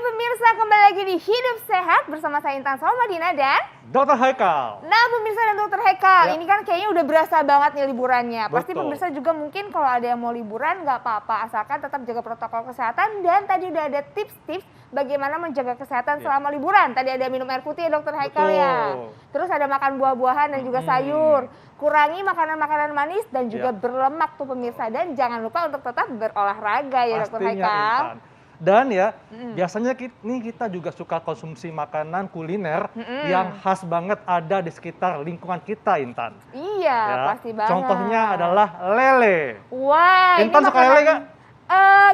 pemirsa, kembali lagi di Hidup Sehat bersama saya Intan Somadina dan Dokter Haikal. Nah pemirsa dan Dokter Haikal, Ya. ini kan kayaknya udah berasa banget nih liburannya. Pasti Betul. pemirsa juga mungkin kalau ada yang mau liburan nggak apa-apa, asalkan tetap jaga protokol kesehatan. Dan tadi udah ada tips-tips bagaimana menjaga kesehatan Ya. selama liburan. Tadi ada minum air putih ya Dokter Haikal ya. Betul. Terus ada makan buah-buahan dan juga sayur. Kurangi makanan-makanan manis dan juga Ya. berlemak tuh pemirsa. Dan jangan lupa untuk tetap berolahraga ya Dokter Pastinya, Haikal. Intan. Dan ya, biasanya kita juga suka konsumsi makanan kuliner yang khas banget ada di sekitar lingkungan kita, Intan. Iya, Ya. pasti banget. Contohnya adalah lele. Wah, Intan ini suka lele nggak?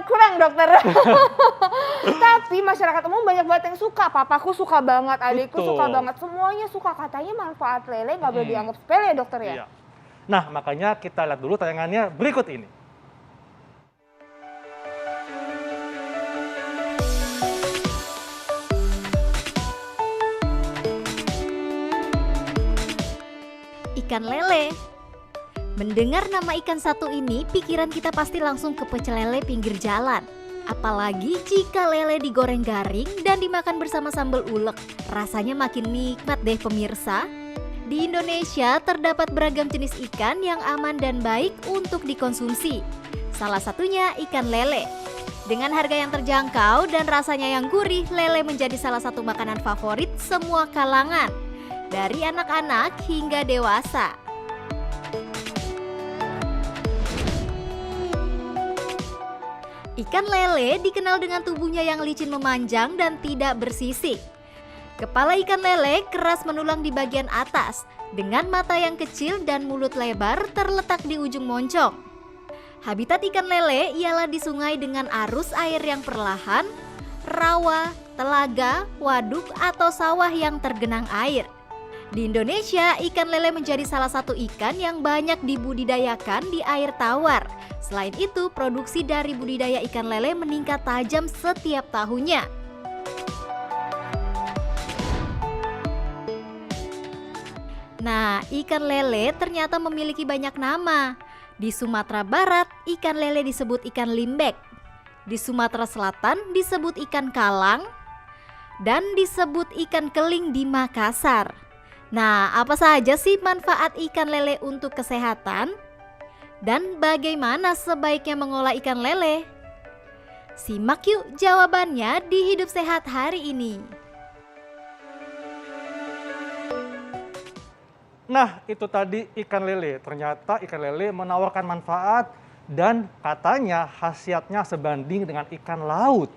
Kurang dokter. Tapi masyarakat umum banyak banget yang suka. Papaku suka banget, adikku Betul. suka banget. Semuanya suka. Katanya manfaat lele nggak boleh dianggap sepele ya dokter ya? Iya. Nah, makanya kita lihat dulu tayangannya berikut ini. Ikan lele. Mendengar nama ikan satu ini, pikiran kita pasti langsung ke pecel lele pinggir jalan. Apalagi jika lele digoreng garing dan dimakan bersama sambal ulek. Rasanya makin nikmat deh pemirsa. Di Indonesia terdapat beragam jenis ikan yang aman dan baik untuk dikonsumsi. Salah satunya ikan lele. Dengan harga yang terjangkau dan rasanya yang gurih, lele menjadi salah satu makanan favorit semua kalangan. Dari anak-anak hingga dewasa. Ikan lele dikenal dengan tubuhnya yang licin memanjang dan tidak bersisik. Kepala ikan lele keras menulang di bagian atas, dengan mata yang kecil dan mulut lebar terletak di ujung moncong. Habitat ikan lele ialah di sungai dengan arus air yang perlahan, rawa, telaga, waduk, atau sawah yang tergenang air. Di Indonesia, ikan lele menjadi salah satu ikan yang banyak dibudidayakan di air tawar. Selain itu, produksi dari budidaya ikan lele meningkat tajam setiap tahunnya. Nah, ikan lele ternyata memiliki banyak nama. Di Sumatera Barat, ikan lele disebut ikan limbek. Di Sumatera Selatan disebut ikan kalang. Dan disebut ikan keling di Makassar. Nah, apa saja sih manfaat ikan lele untuk kesehatan? Dan bagaimana sebaiknya mengolah ikan lele? Simak yuk jawabannya di Hidup Sehat hari ini. Nah, itu tadi ikan lele. Ternyata ikan lele menawarkan manfaat dan katanya khasiatnya sebanding dengan ikan laut.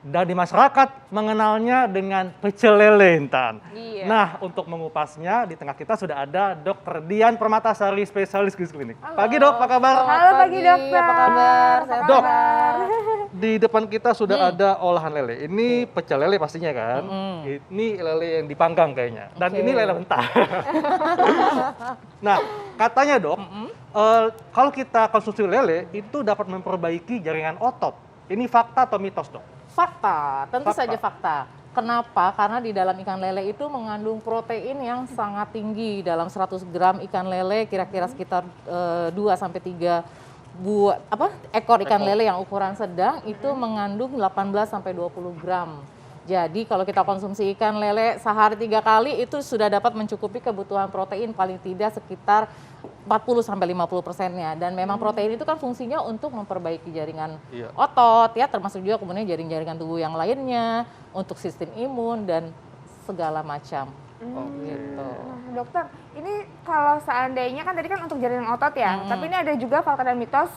Dan di masyarakat mengenalnya dengan pecel lele, Intan. Iya. Nah, untuk mengupasnya di tengah kita sudah ada Dr. Dian Permatasari, spesialis gizi klinik. Halo. Pagi dok, apa kabar? Halo pagi dokter. Apa kabar? Apa Sehat Dok. kabar? Di depan kita sudah ada olahan lele. Ini pecel lele pastinya kan? Ini lele yang dipanggang kayaknya. Dan Oke. ini lele mentah. Nah, katanya dok, kalau kita konsumsi lele itu dapat memperbaiki jaringan otot. Ini fakta atau mitos dok? Fakta, tentu Fakta. saja fakta. Kenapa? Karena di dalam ikan lele itu mengandung protein yang sangat tinggi. Dalam 100 gram ikan lele kira-kira sekitar 2 sampai 3 ekor ikan lele yang ukuran sedang itu mengandung 18 sampai 20 gram. Jadi kalau kita konsumsi ikan lele sehari 3 kali itu sudah dapat mencukupi kebutuhan protein paling tidak sekitar 40 sampai 50%-nya. Dan memang protein itu kan fungsinya untuk memperbaiki jaringan Iya. otot ya, termasuk juga kemudian jaringan tubuh yang lainnya, untuk sistem imun dan segala macam. Gitu. Nah, dokter, ini kalau seandainya kan tadi kan untuk jaringan otot ya, tapi ini ada juga fakta dan mitos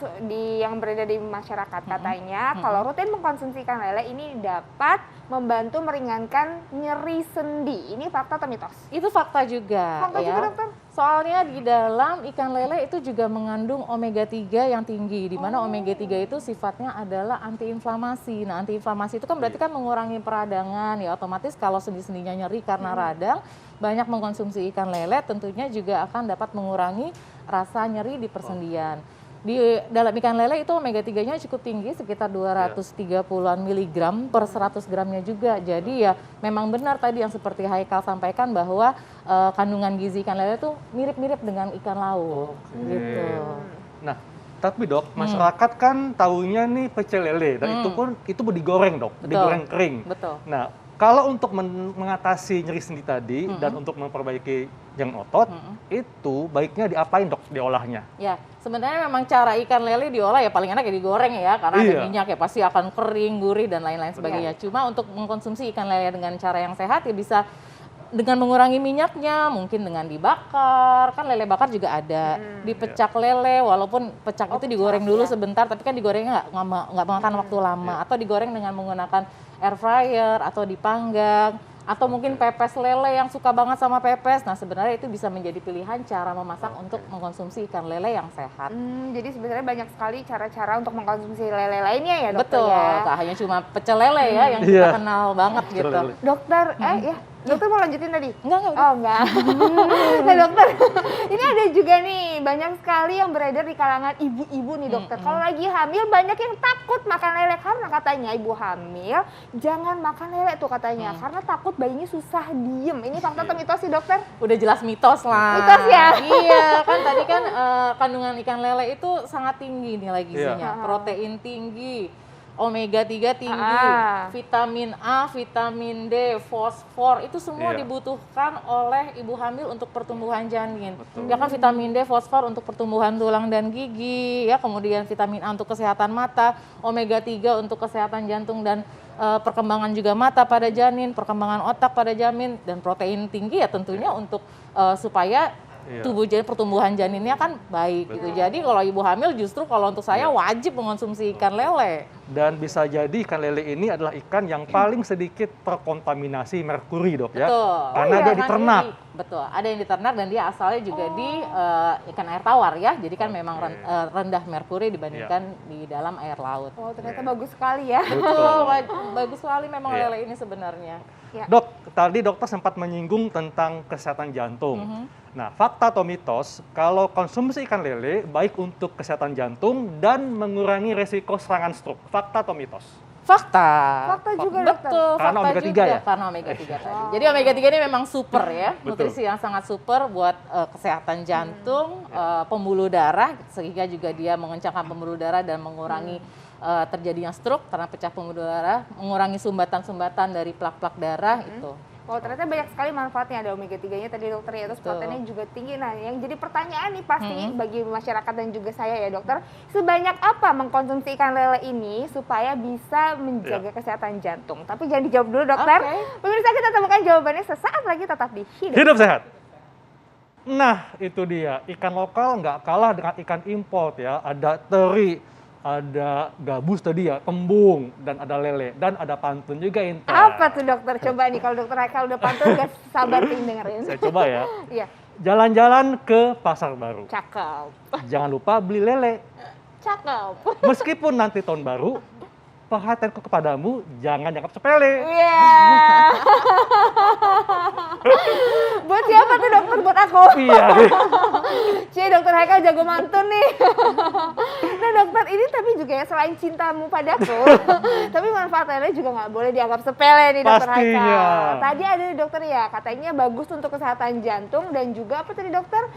yang beredar di masyarakat. Katanya kalau rutin mengkonsumsi ikan lele ini dapat membantu meringankan nyeri sendi. Ini fakta atau mitos? Itu fakta juga Fakta ya. juga, dokter? Soalnya di dalam ikan lele itu juga mengandung omega 3 yang tinggi, di mana omega 3 itu sifatnya adalah antiinflamasi. Nah, antiinflamasi itu kan berarti kan mengurangi peradangan ya, otomatis kalau sendi-sendinya nyeri karena radang, banyak mengkonsumsi ikan lele tentunya juga akan dapat mengurangi rasa nyeri di persendian. Di dalam ikan lele itu omega 3-nya cukup tinggi, sekitar 230-an miligram per 100 gramnya juga. Jadi ya memang benar tadi yang seperti Haikal sampaikan bahwa kandungan gizi ikan lele itu mirip-mirip dengan ikan laut. Gitu. Nah, Tapi dok, masyarakat kan taunya nih pecel lele dan itu pun digoreng dok, Betul. digoreng kering. Betul. Nah, kalau untuk mengatasi nyeri sendi tadi dan untuk memperbaiki jantung otot, itu baiknya diapain dok diolahnya? Ya, sebenarnya memang cara ikan lele diolah ya paling enak ya digoreng ya, karena ada Iya. minyak ya pasti akan kering, gurih dan lain-lain sebagainya. Cuma untuk mengkonsumsi ikan lele dengan cara yang sehat ya bisa dengan mengurangi minyaknya, mungkin dengan dibakar, kan lele bakar juga ada, dipecak lele, walaupun pecak itu digoreng dulu sebentar, tapi kan digorengnya nggak makan waktu lama, atau digoreng dengan menggunakan air fryer atau dipanggang. Atau mungkin pepes lele yang suka banget sama pepes. Nah, sebenarnya itu bisa menjadi pilihan cara memasak untuk mengkonsumsi ikan lele yang sehat. Jadi sebenarnya banyak sekali cara-cara untuk mengkonsumsi lele lainnya ya dokter Betul, ya. nggak hanya cuma pecel lele ya yang Iya. kita kenal banget Pecel gitu. lele. Dokter, dokter mau lanjutin tadi? Enggak. Oh enggak. Nah dokter, ini ada juga nih banyak sekali yang beredar di kalangan ibu-ibu nih dokter. Kalau lagi hamil banyak yang takut makan lele karena katanya ibu hamil jangan makan lele tuh katanya karena takut bayinya susah diem. Ini fakta atau mitos sih dokter? Udah jelas mitos lah. Mitos ya? Iya, kan tadi kan kandungan ikan lele itu sangat tinggi nilai gizinya. Iya. Protein tinggi, omega 3 tinggi, vitamin A, vitamin D, fosfor, itu semua Iya. dibutuhkan oleh ibu hamil untuk pertumbuhan janin. Ya kan vitamin D, fosfor untuk pertumbuhan tulang dan gigi, ya kemudian vitamin A untuk kesehatan mata, omega 3 untuk kesehatan jantung dan perkembangan juga mata pada janin, perkembangan otak pada janin, dan protein tinggi ya tentunya untuk supaya tubuh janin, pertumbuhan janinnya kan baik gitu. Jadi kalau ibu hamil justru kalau untuk saya wajib mengonsumsi ikan lele. Dan bisa jadi ikan lele ini adalah ikan yang paling sedikit terkontaminasi merkuri dok ya. Betul. Karena dia di ternak. Betul, ada yang di ternak dan dia asalnya juga di ikan air tawar ya. Jadi kan memang rendah merkuri dibandingkan di dalam air laut. Oh ternyata bagus sekali ya. Betul, bagus sekali memang lele ini sebenarnya. Dok, tadi dokter sempat menyinggung tentang kesehatan jantung. Nah, fakta atau mitos, kalau konsumsi ikan lele baik untuk kesehatan jantung dan mengurangi resiko serangan stroke. Fakta atau mitos? Fakta. Fakta juga dokter. Betul, Karena fakta omega 3 juga. ya? Karena omega 3 tadi. Jadi omega 3 ini memang super ya, Betul. nutrisi yang sangat super buat kesehatan jantung, pembuluh darah, sehingga juga dia mengencangkan pembuluh darah dan mengurangi terjadinya stroke karena pecah pembuluh darah, mengurangi sumbatan-sumbatan dari plak-plak darah itu. Oh ternyata banyak sekali manfaatnya, ada omega 3-nya tadi dokter ya, terus Betul. proteinnya juga tinggi. Nah yang jadi pertanyaan nih pasti bagi masyarakat dan juga saya ya dokter, sebanyak apa mengkonsumsi ikan lele ini supaya bisa menjaga kesehatan jantung? Tapi jangan dijawab dulu dokter. Oke. Pemirsa kita temukan jawabannya sesaat lagi tetap di Hidup. Hidup sehat. Nah, itu dia. Ikan lokal nggak kalah dengan ikan import ya. Ada teri, ada gabus tadi ya, kembung, dan ada lele, dan ada pantun juga Intan. Apa tuh dokter? Coba nih kalau dokter Haikal udah pantun gak sabar pengen dengerin. Saya coba ya. Iya, Jalan-jalan ke pasar baru. cakep. Jangan lupa beli lele. Cakep. Meskipun nanti tahun baru, perhatianku kepadamu jangan dianggap sepele. Iya. Buat siapa tuh dokter? Buat aku. Iya. Cie, dokter Haikal jago mantun nih. Nah dokter, ini tapi juga ya selain cintamu padaku, tapi manfaat lele juga nggak boleh dianggap sepele nih dokter Pastinya. Haikal. Tadi ada dokter ya, katanya bagus untuk kesehatan jantung dan juga apa tadi dokter?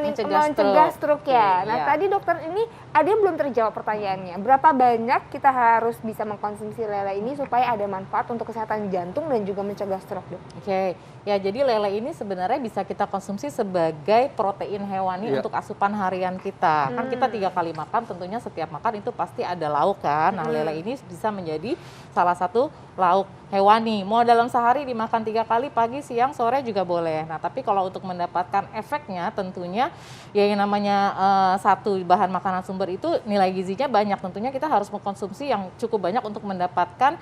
Mencegah stroke ya. Nah Iya. tadi dokter ini ada yang belum terjawab pertanyaannya. Berapa banyak kita harus bisa mengkonsumsi lele ini supaya ada manfaat untuk kesehatan jantung dan juga mencegah stroke dok? Oke, ya jadi lele ini sebenarnya bisa kita konsumsi sebagai protein hewani Iya. untuk asupan harian kita. Kan kita 3 kali makan, tentunya setiap makan itu pasti ada lauk kan. Nah lele ini bisa menjadi salah satu lauk hewani. Mau dalam sehari dimakan 3 kali, pagi, siang, sore juga boleh. Nah tapi kalau untuk mendapatkan efeknya tentunya ya yang namanya satu bahan makanan sumber itu nilai gizinya banyak. Tentunya kita harus mengkonsumsi yang cukup banyak untuk mendapatkan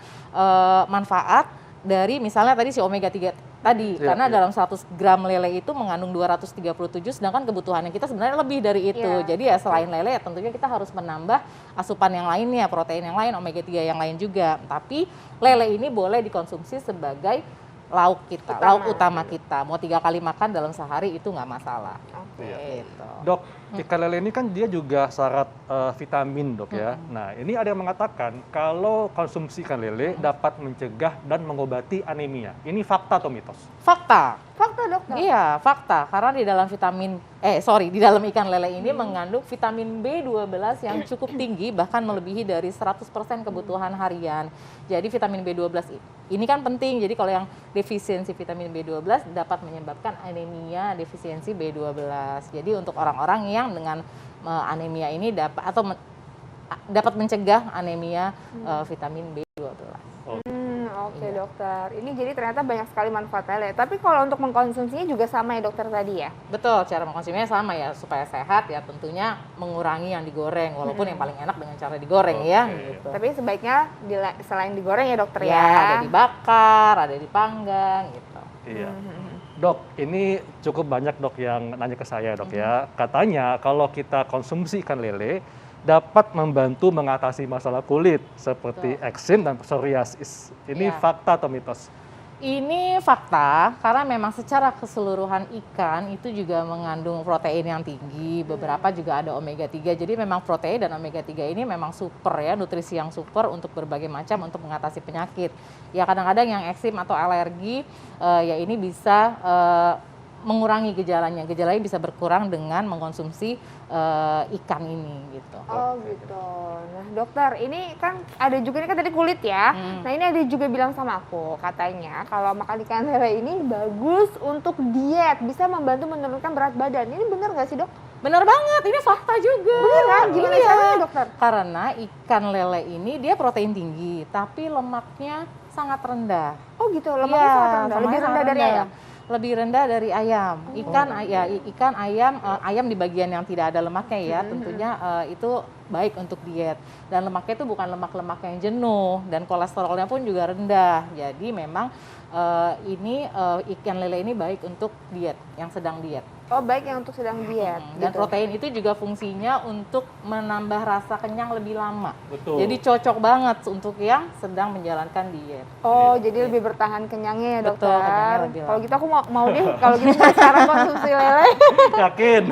manfaat dari misalnya tadi si omega 3 tadi, Iya, karena iya. dalam 100 gram lele itu mengandung 237, sedangkan kebutuhannya kita sebenarnya lebih dari itu. Iya. Jadi ya selain lele ya tentunya kita harus menambah asupan yang lainnya, protein yang lain, omega 3 yang lain juga. Tapi lele ini boleh dikonsumsi sebagai lauk kita, lauk utama kita. Mau 3 kali makan dalam sehari itu nggak masalah. Gitu. Dok, ikan lele ini kan dia juga syarat vitamin dok ya. Nah ini ada yang mengatakan kalau konsumsi ikan lele dapat mencegah dan mengobati anemia. Ini fakta atau mitos? Fakta. Fakta dok. dokter? Iya, fakta. Karena di dalam di dalam ikan lele ini mengandung vitamin B12 yang cukup tinggi, bahkan melebihi dari 100% kebutuhan harian. Jadi vitamin B12 ini kan penting. Jadi kalau yang defisiensi vitamin B12 dapat menyebabkan anemia defisiensi B12. Jadi untuk orang-orang yang dengan anemia ini dapat mencegah anemia vitamin B12. Oke dokter, ini jadi ternyata banyak sekali manfaat lele. Tapi kalau untuk mengkonsumsinya juga sama ya dokter tadi ya? Betul, cara mengkonsumsinya sama ya, supaya sehat ya tentunya mengurangi yang digoreng, walaupun yang paling enak dengan cara digoreng ya. Gitu. Tapi sebaiknya selain digoreng ya dokter ya? Ada dibakar, ada dipanggang gitu. Iya. Dok, ini cukup banyak dok yang nanya ke saya dok ya. Katanya kalau kita konsumsi ikan lele dapat membantu mengatasi masalah kulit seperti eksim dan psoriasis. Ini fakta atau mitos? Ini fakta, karena memang secara keseluruhan ikan itu juga mengandung protein yang tinggi, beberapa juga ada omega 3. Jadi memang protein dan omega 3 ini memang super ya, nutrisi yang super untuk berbagai macam untuk mengatasi penyakit. Ya kadang-kadang yang eksim atau alergi ya ini bisa mengurangi gejalanya. Gejalanya bisa berkurang dengan mengkonsumsi ikan ini gitu. Oh gitu. Nah dokter, ini kan ada juga, ini kan tadi kulit ya. Nah ini ada juga bilang sama aku, katanya kalau makan ikan lele ini bagus untuk diet, bisa membantu menurunkan berat badan. Ini benar nggak sih dok? Benar banget, ini fakta juga. Bener kan? Gimana caranya dokter? Karena ikan lele ini dia protein tinggi, tapi lemaknya sangat rendah. Oh gitu, lemaknya sangat rendah, lebih rendah dari ayam? Lebih rendah dari ayam. Ikan ayam di bagian yang tidak ada lemaknya ya, tentunya itu baik untuk diet. Dan lemaknya itu bukan lemak-lemak yang jenuh, dan kolesterolnya pun juga rendah. Jadi memang ikan lele ini baik untuk diet, yang sedang diet. Oh baik yang untuk sedang diet. Dan gitu. protein itu juga fungsinya untuk menambah rasa kenyang lebih lama. Betul. Jadi cocok banget untuk yang sedang menjalankan diet. Oh jadi lebih bertahan kenyangnya ya dokter. Betul, kenyangnya lebih Kalau lama. gitu aku mau deh, kalau gitu sekarang konsumsi lele. Yakin?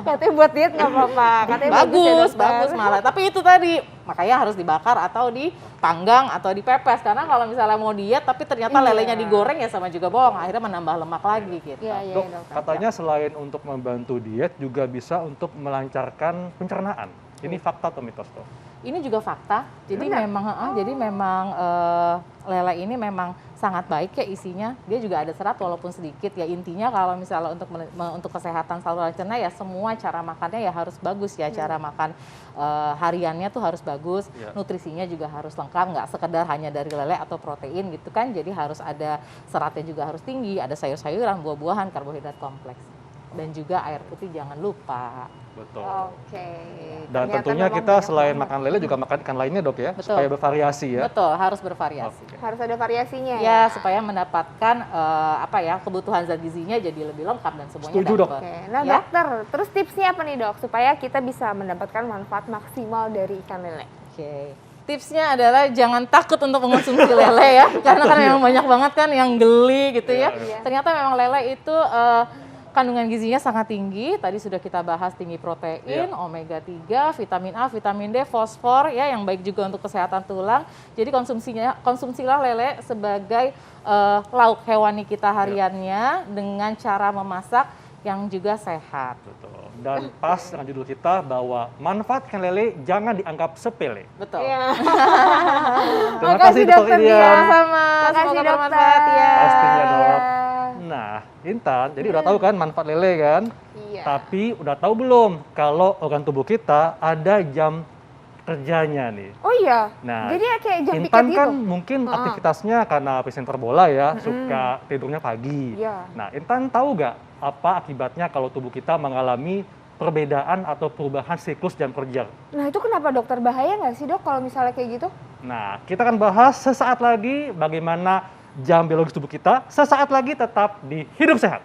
Katanya buat diet nggak apa-apa. Katanya bagus ya Bagus, dokter. bagus malah. Tapi itu tadi, makanya harus dibakar atau dipanggang atau dipepes. Karena kalau misalnya mau diet tapi ternyata lelenya digoreng ya sama juga bohong. Akhirnya menambah lemak lagi gitu. Iya iya Dok, dokter. katanya selain untuk membantu diet juga bisa untuk melancarkan pencernaan. Ini fakta atau mitos dok? Ini juga fakta. Jadi Benar? memang lele ini memang sangat baik ya isinya. Dia juga ada serat walaupun sedikit ya. Intinya kalau misalnya untuk kesehatan saluran cerna ya semua cara makannya ya harus bagus ya. Cara makan hariannya tuh harus bagus. Nutrisinya juga harus lengkap, nggak sekedar hanya dari lele atau protein gitu kan. Jadi harus ada seratnya juga harus tinggi, ada sayur-sayuran, buah-buahan, karbohidrat kompleks. Dan juga air putih jangan lupa. Betul. Oke. Dan Ternyata tentunya memang kita banyak selain banget. makan lele juga makan ikan lainnya dok ya, Betul. supaya bervariasi ya. Betul, harus bervariasi. Oke. Harus ada variasinya Ya, supaya mendapatkan kebutuhan zat gizinya jadi lebih lengkap dan semuanya Setuju, Dok. Oke, nah Ya. dokter, terus tipsnya apa nih dok supaya kita bisa mendapatkan manfaat maksimal dari ikan lele? Oke. Tipsnya adalah jangan takut untuk mengonsumsi lele ya, karena kan memang banyak banget kan yang geli gitu ya. Iya. Ternyata memang lele itu kandungan gizinya sangat tinggi. Tadi sudah kita bahas tinggi protein, omega 3, vitamin A, vitamin D, fosfor ya yang baik juga untuk kesehatan tulang. Jadi konsumsilah lele sebagai lauk hewani kita hariannya dengan cara memasak yang juga sehat. Betul. Dan pas dengan judul kita bahwa manfaat ikan lele jangan dianggap sepele. Betul. Iya. Terima Makasih, kasih Dokter Dokter Dian. Dian. Sama, Makasih semoga dokter. bermanfaat ya. Pastinya, Dok. Iya. Nah, Intan, jadi udah tahu kan manfaat lele kan? Iya. Tapi udah tahu belum kalau organ tubuh kita ada jam kerjanya nih? Oh iya. Nah, Jadi kayak jam piket Intan gitu. kan mungkin aktivitasnya karena presenter bola ya, suka tidurnya pagi. Iya. Nah, Intan tahu nggak apa akibatnya kalau tubuh kita mengalami perbedaan atau perubahan siklus jam kerja? Nah itu kenapa dokter, bahaya nggak sih dok kalau misalnya kayak gitu? Nah, kita akan bahas sesaat lagi bagaimana jam biologis tubuh kita. Sesaat lagi tetap di Hidup Sehat.